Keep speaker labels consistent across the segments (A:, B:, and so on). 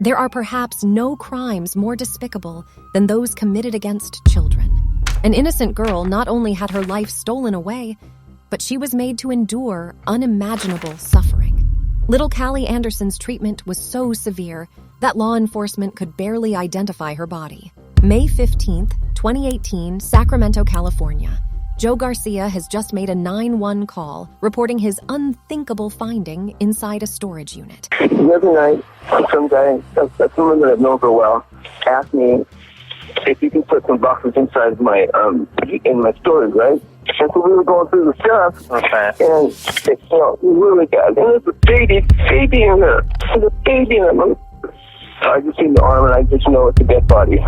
A: There are perhaps no crimes more despicable than those committed against children. An innocent girl not only had her life stolen away, but she was made to endure unimaginable suffering. Little Callie Anderson's treatment was so severe that law enforcement could barely identify her body. May 15th, 2018, Sacramento, California. Joe Garcia has just made a 911 call reporting his unthinkable finding inside a storage unit.
B: The other night, some guy, someone that I've known for a while, asked me if you can put some boxes inside my storage, right? And so we were going through the stuff, and we really got, and there's a baby in there. There's a baby in there. I just seen the arm, and I just know it's a dead body.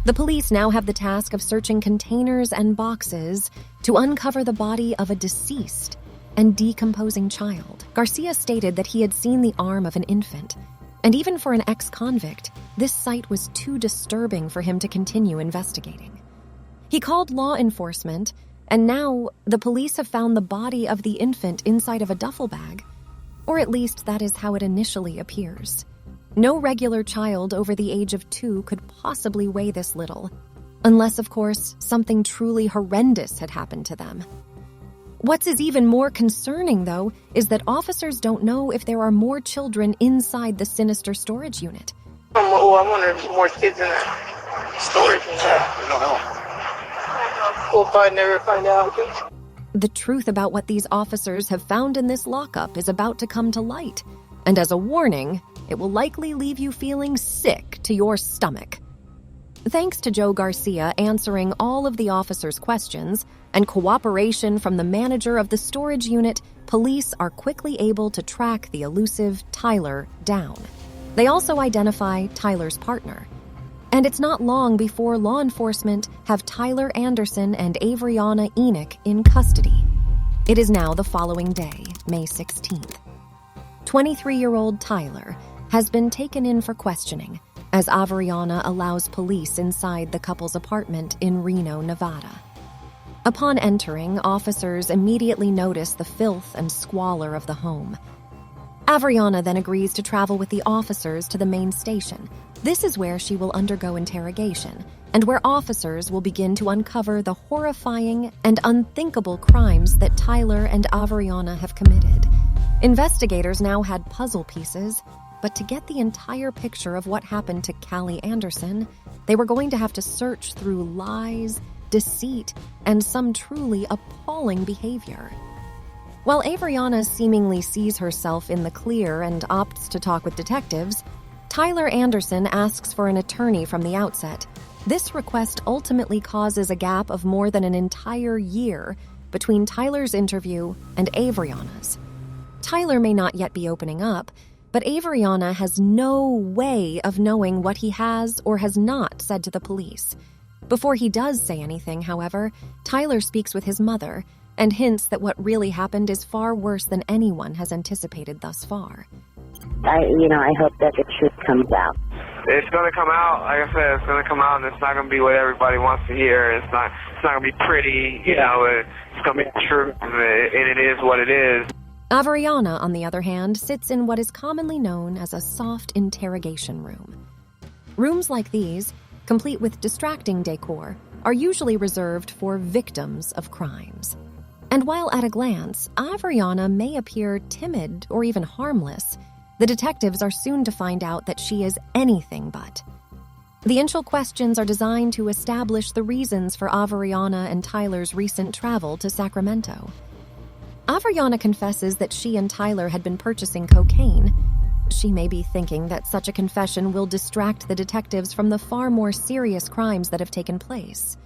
A: The police now have the task of searching containers and boxes to uncover the body of a deceased and decomposing child. Garcia stated that he had seen the arm of an infant, and even for an ex-convict, this sight was too disturbing for him to continue investigating. He called law enforcement, and now the police have found the body of the infant inside of a duffel bag, or at least that is how it initially appears. No regular child over the age of 2 could possibly weigh this little, unless, of course, something truly horrendous had happened to them. What's even more concerning, though, is that officers don't know if there are more children inside the sinister storage unit.
C: I wonder if more kids in the storage unit. We don't know. We'll probably never find out.
A: The truth about what these officers have found in this lockup is about to come to light, and as a warning, it will likely leave you feeling sick to your stomach. Thanks to Joe Garcia answering all of the officers' questions and cooperation from the manager of the storage unit, police are quickly able to track the elusive Tyler down. They also identify Tyler's partner. And it's not long before law enforcement have Tyler Anderson and Avriana Enoch in custody. It is now the following day, May 16th. 23-year-old Tyler has been taken in for questioning as Avriana allows police inside the couple's apartment in Reno, Nevada. Upon entering, officers immediately notice the filth and squalor of the home. Avriana then agrees to travel with the officers to the main station. This is where she will undergo interrogation, and where officers will begin to uncover the horrifying and unthinkable crimes that Tyler and Avriana have committed. Investigators now had puzzle pieces, but to get the entire picture of what happened to Callie Anderson, they were going to have to search through lies, deceit, and some truly appalling behavior. While Avriana seemingly sees herself in the clear and opts to talk with detectives, Tyler Anderson asks for an attorney from the outset. This request ultimately causes a gap of more than an entire year between Tyler's interview and Avriana's. Tyler may not yet be opening up, but Avriana has no way of knowing what he has or has not said to the police. Before he does say anything, however, Tyler speaks with his mother and hints that what really happened is far worse than anyone has anticipated thus far.
D: I hope that the truth comes out.
E: It's going to come out. Like I said, it's going to come out, and it's not going to be what everybody wants to hear. It's not going to be pretty, you know. It's going to be the truth, and it is what it is.
A: Avriana, on the other hand, sits in what is commonly known as a soft interrogation room. Rooms like these, complete with distracting decor, are usually reserved for victims of crimes. And while at a glance, Avriana may appear timid or even harmless, the detectives are soon to find out that she is anything but. The initial questions are designed to establish the reasons for Avriana and Tyler's recent travel to Sacramento. Avriana confesses that she and Tyler had been purchasing cocaine. She may be thinking that such a confession will distract the detectives from the far more serious crimes that have taken place.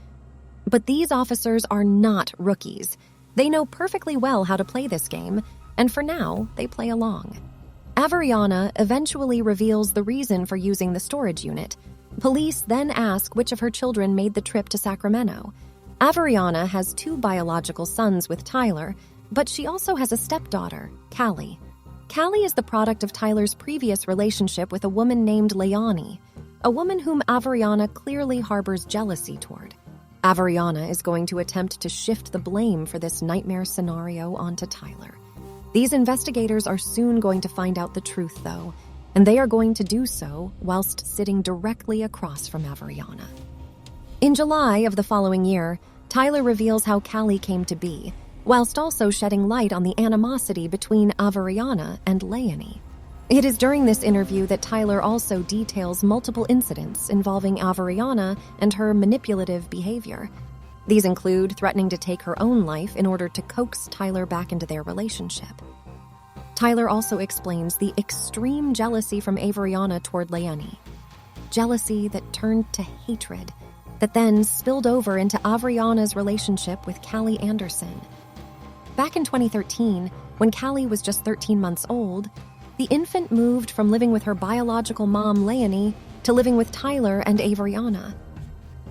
A: But these officers are not rookies. They know perfectly well how to play this game, and for now, they play along. Avriana eventually reveals the reason for using the storage unit. Police then ask which of her children made the trip to Sacramento. Avriana has 2 biological sons with Tyler, but she also has a stepdaughter, Callie. Callie is the product of Tyler's previous relationship with a woman named Leonie, a woman whom Avriana clearly harbors jealousy toward. Avriana is going to attempt to shift the blame for this nightmare scenario onto Tyler. These investigators are soon going to find out the truth, though, and they are going to do so whilst sitting directly across from Averiana. In July of the following year, Tyler reveals how Cali came to be, whilst also shedding light on the animosity between Averiana and Leonie. It is during this interview that Tyler also details multiple incidents involving Averiana and her manipulative behavior. These include threatening to take her own life in order to coax Tyler back into their relationship. Tyler also explains the extreme jealousy from Averiana toward Leonie. Jealousy that turned to hatred, that then spilled over into Averiana's relationship with Callie Anderson. Back in 2013, when Callie was just 13 months old, the infant moved from living with her biological mom, Leonie, to living with Tyler and Averiana.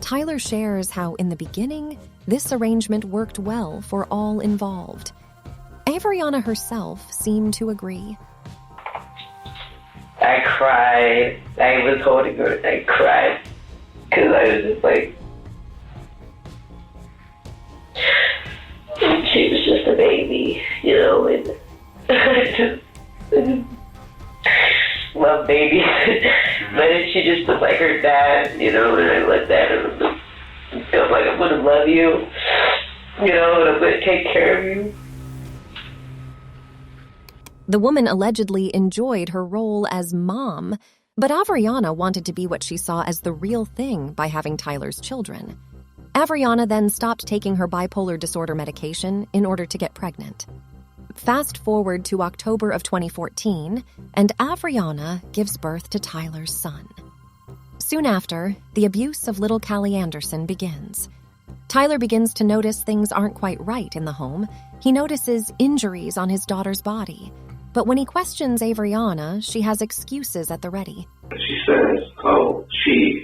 A: Tyler shares how, in the beginning, this arrangement worked well for all involved. Averiana herself seemed to agree.
F: I cried. I was holding her. I cried. Because I was just like... She was just a baby, you know, and I just love babies. But then she just looked like her dad, you know, and I looked at her and felt like I'm going to love you, you know, and I'm going to take care of you.
A: The woman allegedly enjoyed her role as mom, but Averiana wanted to be what she saw as the real thing by having Tyler's children. Averiana then stopped taking her bipolar disorder medication in order to get pregnant. Fast forward to October of 2014, and Averiana gives birth to Tyler's son. Soon after, the abuse of little Callie Anderson begins. Tyler begins to notice things aren't quite right in the home. He notices injuries on his daughter's body. But when he questions Averiana, she has excuses at the ready.
G: She says, oh, she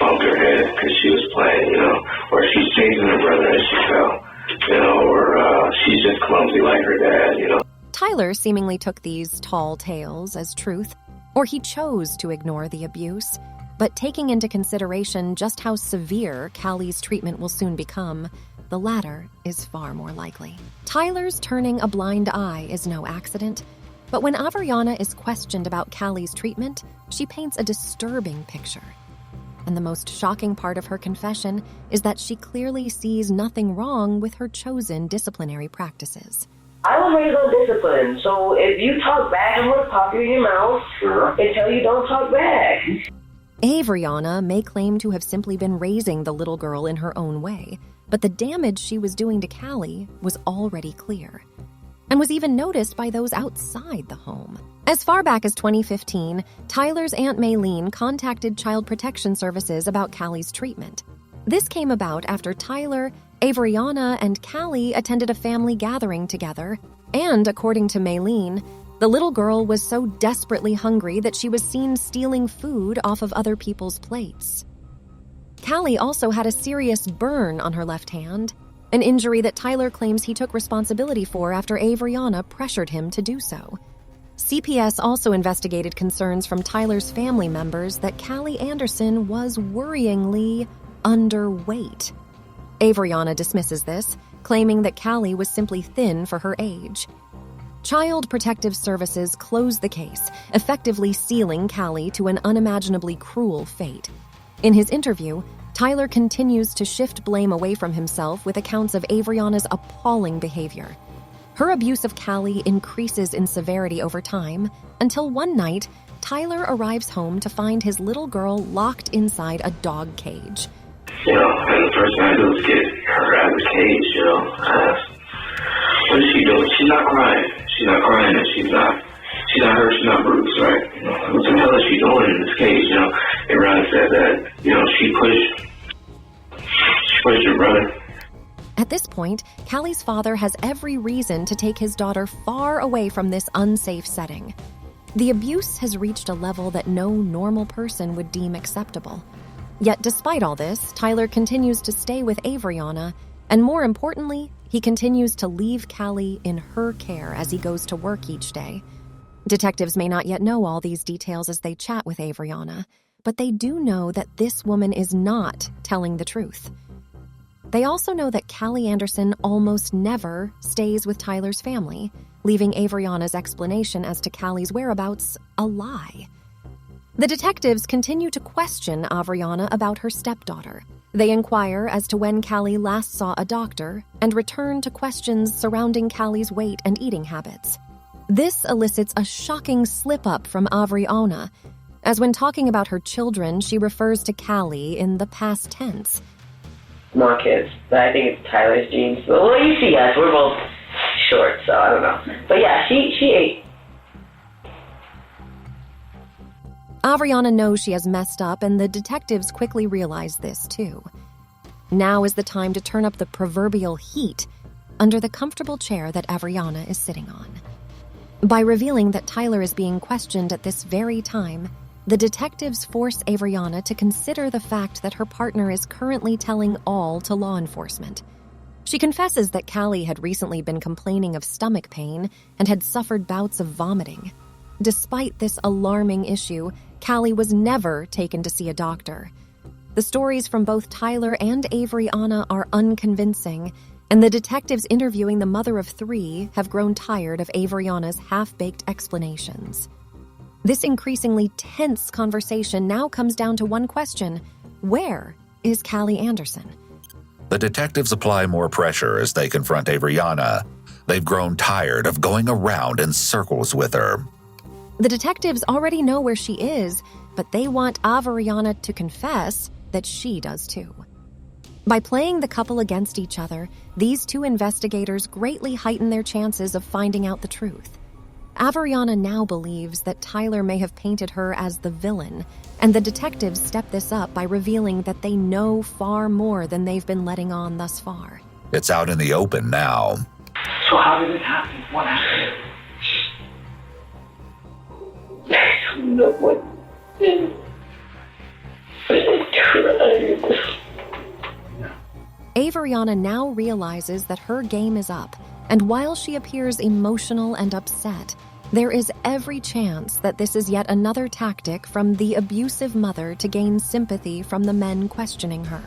G: bumped her head because she was playing, you know, or she's chasing her brother as she fell, you know, or she's just clumsy like her dad, you know.
A: Tyler seemingly took these tall tales as truth, or he chose to ignore the abuse. But taking into consideration just how severe Callie's treatment will soon become, the latter is far more likely. Tyler's turning a blind eye is no accident, but when Averiana is questioned about Callie's treatment, she paints a disturbing picture. And the most shocking part of her confession is that she clearly sees nothing wrong with her chosen disciplinary practices.
F: I was raised on discipline, so if you talk back, I'm going to pop you in your mouth and tell you don't talk back.
A: Averiana may claim to have simply been raising the little girl in her own way, but the damage she was doing to Callie was already clear, and was even noticed by those outside the home. As far back as 2015, Tyler's Aunt Maylene contacted Child Protection Services about Callie's treatment. This came about after Tyler, Averiana, and Callie attended a family gathering together, and according to Maylene, the little girl was so desperately hungry that she was seen stealing food off of other people's plates. Callie also had a serious burn on her left hand, an injury that Tyler claims he took responsibility for after Averiana pressured him to do so. CPS also investigated concerns from Tyler's family members that Callie Anderson was worryingly underweight. Averiana dismisses this, claiming that Callie was simply thin for her age. Child Protective Services closed the case, effectively sealing Callie to an unimaginably cruel fate. In his interview, Tyler continues to shift blame away from himself with accounts of Averiana's appalling behavior. Her abuse of Callie increases in severity over time, until one night, Tyler arrives home to find his little girl locked inside a dog cage.
G: You know, and the first thing I do is get her out of the cage, you know. What is she doing? She's not crying. She's not crying, and she's not hurt, she's not bruised, right? You know, what the hell is she doing in this cage, you know? Everyone said that, you know, she pushed her brother.
A: At this point, Callie's father has every reason to take his daughter far away from this unsafe setting. The abuse has reached a level that no normal person would deem acceptable. Yet despite all this, Tyler continues to stay with Averiana, and more importantly, he continues to leave Callie in her care as he goes to work each day. Detectives may not yet know all these details as they chat with Averiana, but they do know that this woman is not telling the truth. They also know that Callie Anderson almost never stays with Tyler's family, leaving Avriana's explanation as to Callie's whereabouts a lie. The detectives continue to question Avriana about her stepdaughter. They inquire as to when Callie last saw a doctor and return to questions surrounding Callie's weight and eating habits. This elicits a shocking slip-up from Avriana, as when talking about her children, she refers to Callie in the past tense.
F: More kids, but I think it's Tyler's genes. Well, you see us, we're both short, so I don't know. But yeah, she ate.
A: Avriana knows she has messed up, and the detectives quickly realize this, too. Now is the time to turn up the proverbial heat under the comfortable chair that Avriana is sitting on. By revealing that Tyler is being questioned at this very time, the detectives force Avriana to consider the fact that her partner is currently telling all to law enforcement. She confesses that Callie had recently been complaining of stomach pain and had suffered bouts of vomiting. Despite this alarming issue, Callie was never taken to see a doctor. The stories from both Tyler and Avriana are unconvincing, and the detectives interviewing the mother of 3 have grown tired of Avriana's half-baked explanations. This increasingly tense conversation now comes down to one question: where is Callie Anderson?
H: The detectives apply more pressure as they confront Avriana. They've grown tired of going around in circles with her.
A: The detectives already know where she is, but they want Avriana to confess that she does too. By playing the couple against each other, these 2 investigators greatly heighten their chances of finding out the truth. Avriana now believes that Tyler may have painted her as the villain, and the detectives step this up by revealing that they know far more than they've been letting on thus far.
H: It's out in the open now.
G: So how did it happen? What happened?
F: I don't know what. I tried.
A: Avriana now realizes that her game is up, and while she appears emotional and upset, there is every chance that this is yet another tactic from the abusive mother to gain sympathy from the men questioning her.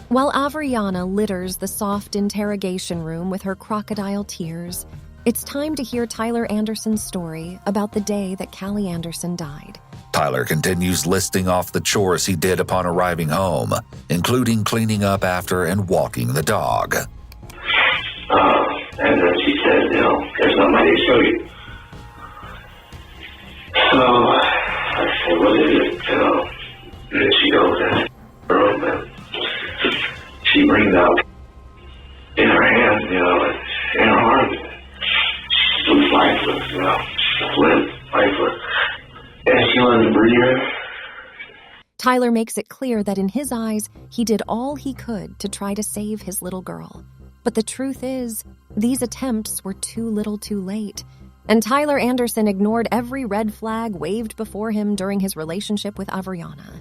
A: While Avriana litters the soft interrogation room with her crocodile tears, it's time to hear Tyler Anderson's story about the day that Callie Anderson died.
H: Tyler continues listing off the chores he did upon arriving home, including cleaning up after and walking the dog.
G: And then she said, there's nobody to show you. So I said, what is it? And then she goes in the room and she brings out in her hands, in her arms, some lifeless, limp, lifeless. And she wasn't breathing.
A: Tyler makes it clear that in his eyes, he did all he could to try to save his little girl. But the truth is, these attempts were too little too late, and Tyler Anderson ignored every red flag waved before him during his relationship with Avriana.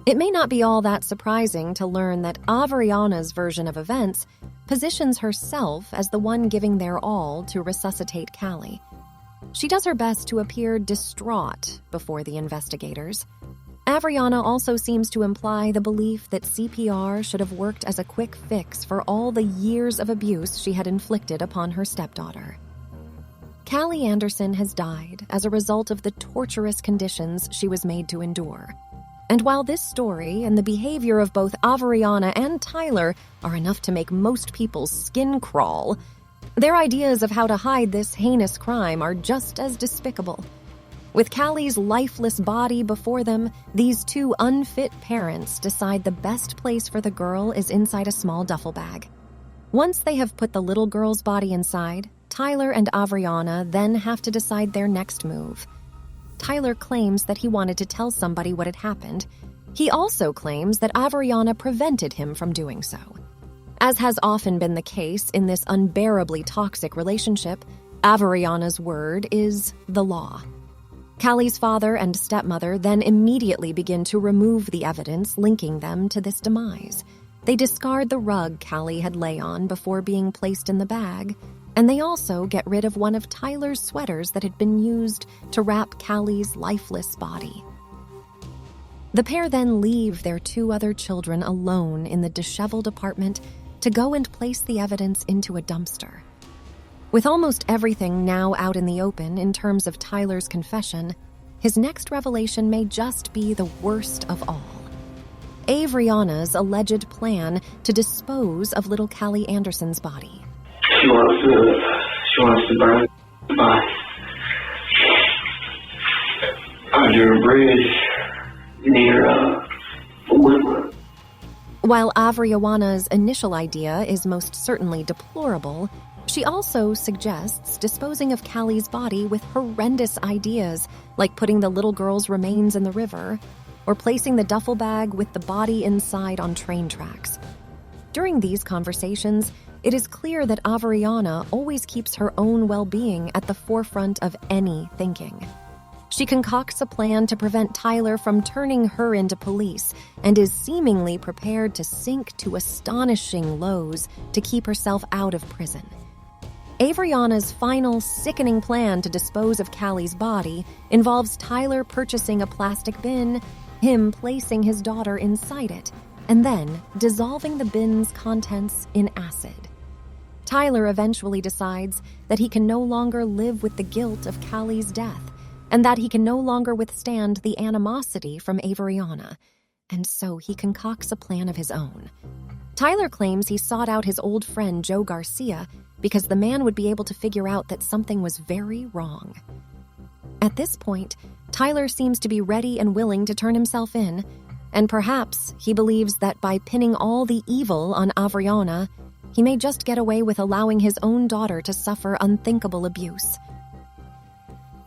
A: It may not be all that surprising to learn that Avriana's version of events positions herself as the one giving their all to resuscitate Callie. She does her best to appear distraught before the investigators. Avriana also seems to imply the belief that CPR should have worked as a quick fix for all the years of abuse she had inflicted upon her stepdaughter. Callie Anderson has died as a result of the torturous conditions she was made to endure. And while this story and the behavior of both Avriana and Tyler are enough to make most people's skin crawl, their ideas of how to hide this heinous crime are just as despicable. With Callie's lifeless body before them, these 2 unfit parents decide the best place for the girl is inside a small duffel bag. Once they have put the little girl's body inside, Tyler and Avriana then have to decide their next move. Tyler claims that he wanted to tell somebody what had happened. He also claims that Avriana prevented him from doing so. As has often been the case in this unbearably toxic relationship, Avriana's word is the law. Callie's father and stepmother then immediately begin to remove the evidence linking them to this demise. They discard the rug Callie had lay on before being placed in the bag, and they also get rid of one of Tyler's sweaters that had been used to wrap Callie's lifeless body. The pair then leave their 2 other children alone in the disheveled apartment to go and place the evidence into a dumpster. With almost everything now out in the open in terms of Tyler's confession, his next revelation may just be the worst of all. Avriana's alleged plan to dispose of little Callie Anderson's body.
G: She wants to burn the body under a bridge near Woodward.
A: While Avriana's initial idea is most certainly deplorable, she also suggests disposing of Callie's body with horrendous ideas, like putting the little girl's remains in the river, or placing the duffel bag with the body inside on train tracks. During these conversations, it is clear that Avriana always keeps her own well-being at the forefront of any thinking. She concocts a plan to prevent Tyler from turning her into police and is seemingly prepared to sink to astonishing lows to keep herself out of prison. Avriana's final sickening plan to dispose of Callie's body involves Tyler purchasing a plastic bin, him placing his daughter inside it, and then dissolving the bin's contents in acid. Tyler eventually decides that he can no longer live with the guilt of Callie's death, and that he can no longer withstand the animosity from Avriana, and so he concocts a plan of his own. Tyler claims he sought out his old friend Joe Garcia because the man would be able to figure out that something was very wrong. At this point, Tyler seems to be ready and willing to turn himself in, and perhaps he believes that by pinning all the evil on Avriana, he may just get away with allowing his own daughter to suffer unthinkable abuse.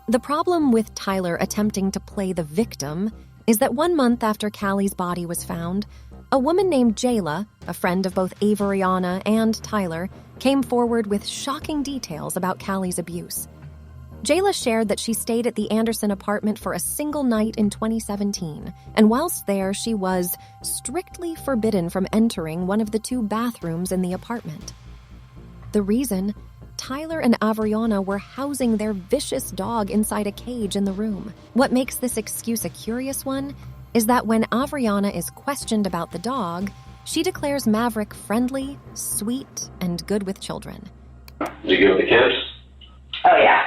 A: The problem with Tyler attempting to play the victim is that 1 month after Callie's body was found, a woman named Jayla, a friend of both Avriana and Tyler, came forward with shocking details about Callie's abuse. Jayla shared that she stayed at the Anderson apartment for a single night in 2017, and whilst there, she was strictly forbidden from entering one of the 2 bathrooms in the apartment. The reason? Tyler and Avriana were housing their vicious dog inside a cage in the room. What makes this excuse a curious one is that when Avriana is questioned about the dog, she declares Maverick friendly, sweet, and good with children.
I: Did you give the kids?
F: Oh, yeah.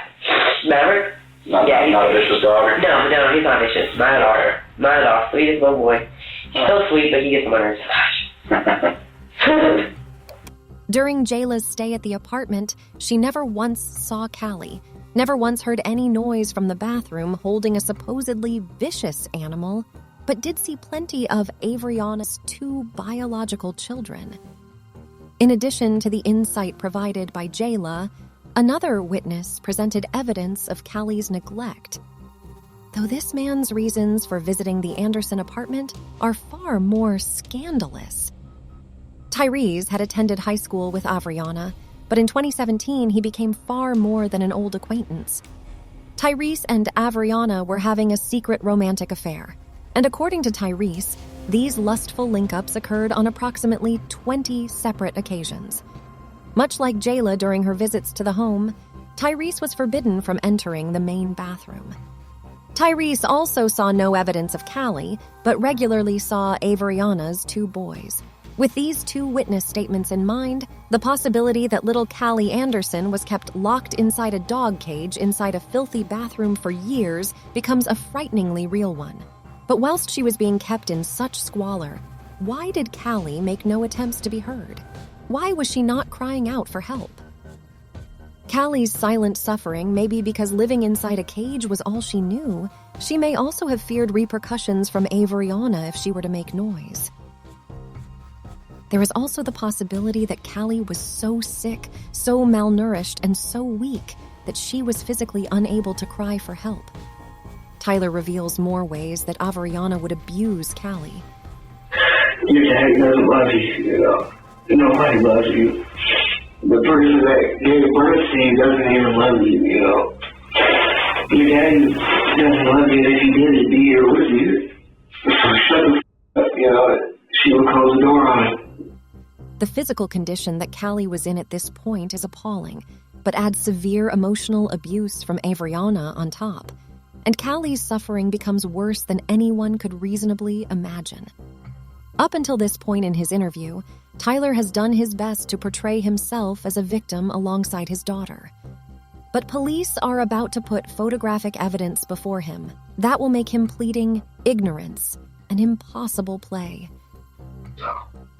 F: Maverick?
I: Not a vicious dog?
F: No, he's not vicious. Not at all. Not at all. Sweetest little boy. So sweet, but he gets on my nerves.
A: During Jayla's stay at the apartment, she never once saw Callie, never once heard any noise from the bathroom holding a supposedly vicious animal, but did see plenty of Avriana's 2 biological children. In addition to the insight provided by Jayla, another witness presented evidence of Callie's neglect. Though this man's reasons for visiting the Anderson apartment are far more scandalous. Tyrese had attended high school with Avriana, but in 2017 he became far more than an old acquaintance. Tyrese and Avriana were having a secret romantic affair, and according to Tyrese, these lustful link-ups occurred on approximately 20 separate occasions. Much like Jayla during her visits to the home, Tyrese was forbidden from entering the main bathroom. Tyrese also saw no evidence of Callie, but regularly saw Avriana's 2 boys. With these 2 witness statements in mind, the possibility that little Callie Anderson was kept locked inside a dog cage inside a filthy bathroom for years becomes a frighteningly real one. But whilst she was being kept in such squalor, why did Callie make no attempts to be heard? Why was she not crying out for help? Callie's silent suffering may be because living inside a cage was all she knew. She may also have feared repercussions from Avriana if she were to make noise. There is also the possibility that Callie was so sick, so malnourished, and so weak that she was physically unable to cry for help. Tyler reveals more ways that Avriana would abuse Callie.
G: Your dad doesn't love you, Nobody loves you. The person that gave birth to you doesn't even love you, Your dad doesn't love you, and if he did, he'd be here with you. So shut the up, she would close the door on it.
A: The physical condition that Callie was in at this point is appalling, but adds severe emotional abuse from Avriana on top. and Callie's suffering becomes worse than anyone could reasonably imagine. Up until this point in his interview, Tyler has done his best to portray himself as a victim alongside his daughter. But police are about to put photographic evidence before him that will make him pleading ignorance, an impossible play.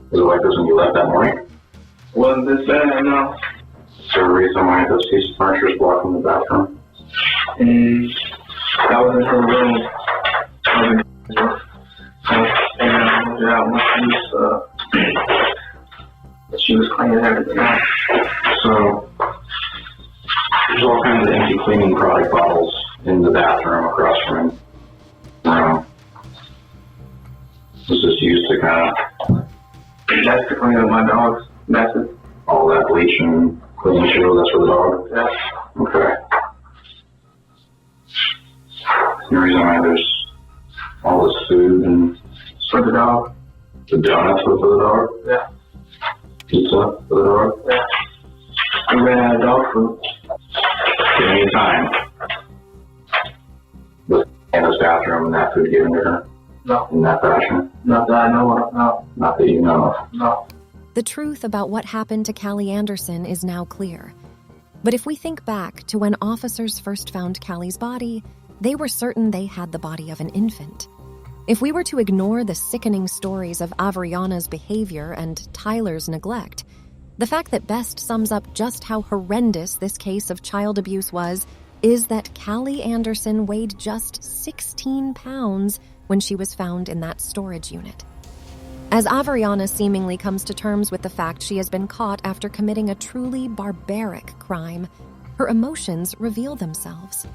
I: Was it like this when you left that morning?
G: Wasn't this bad, no.
I: Is there a reason why those pieces of furniture is blocking the bathroom?
G: I was in her room. She was cleaning everything out.
I: So, there's all kinds of empty cleaning product bottles in the bathroom across from Reno. Was this used to kind of...
G: That's to clean up my dog's messes.
I: all that bleach and cleaning shield, that's for the dog?
G: Yeah.
I: Okay. The reason why there's all this food and
G: For the dog.
I: the donuts were for the dog?
G: Yeah.
I: Pizza for the dog?
G: Yeah. I ran out of dog food.
I: At any time. Was in this bathroom and that food given to her?
G: No.
I: In that fashion?
G: Not that I know of, no.
I: Not that you know of?
G: No.
A: The truth about what happened to Callie Anderson is now clear. But if we think back to when officers first found Callie's body, they were certain they had the body of an infant. If we were to ignore the sickening stories of Avriana's behavior and Tyler's neglect, the fact that best sums up just how horrendous this case of child abuse was is that Callie Anderson weighed just 16 pounds when she was found in that storage unit. As Avriana seemingly comes to terms with the fact she has been caught after committing a truly barbaric crime, her emotions reveal themselves.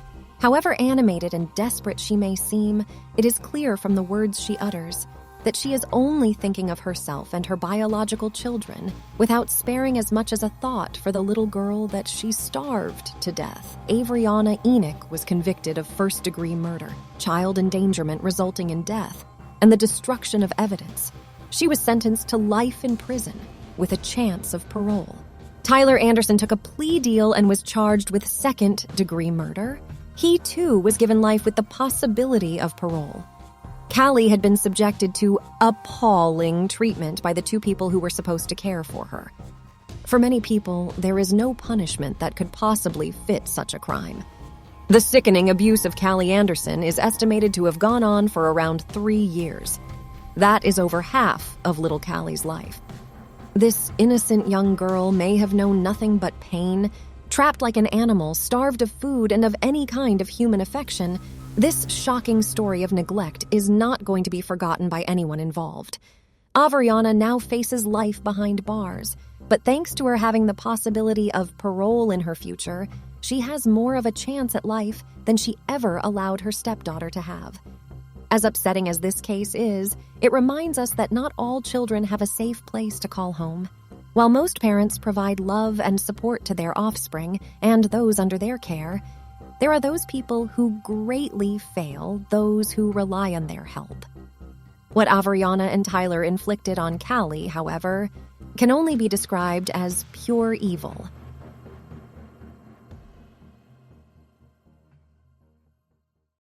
A: However animated and desperate she may seem, it is clear from the words she utters that she is only thinking of herself and her biological children without sparing as much as a thought for the little girl that she starved to death. Avriana Enoch was convicted of first-degree murder, child endangerment resulting in death, and the destruction of evidence. She was sentenced to life in prison with a chance of parole. Tyler Anderson took a plea deal and was charged with second-degree murder. He, too, was given life with the possibility of parole. Callie had been subjected to appalling treatment by the two people who were supposed to care for her. For many people, there is no punishment that could possibly fit such a crime. The sickening abuse of Callie Anderson is estimated to have gone on for around 3 years. That is over half of little Callie's life. This innocent young girl may have known nothing but pain. Trapped like an animal, starved of food and of any kind of human affection, this shocking story of neglect is not going to be forgotten by anyone involved. Avriana now faces life behind bars, but thanks to her having the possibility of parole in her future, she has more of a chance at life than she ever allowed her stepdaughter to have. As upsetting as this case is, it reminds us that not all children have a safe place to call home. While most parents provide love and support to their offspring and those under their care, there are those people who greatly fail those who rely on their help. What Avriana and Tyler inflicted on Callie, however, can only be described as pure evil.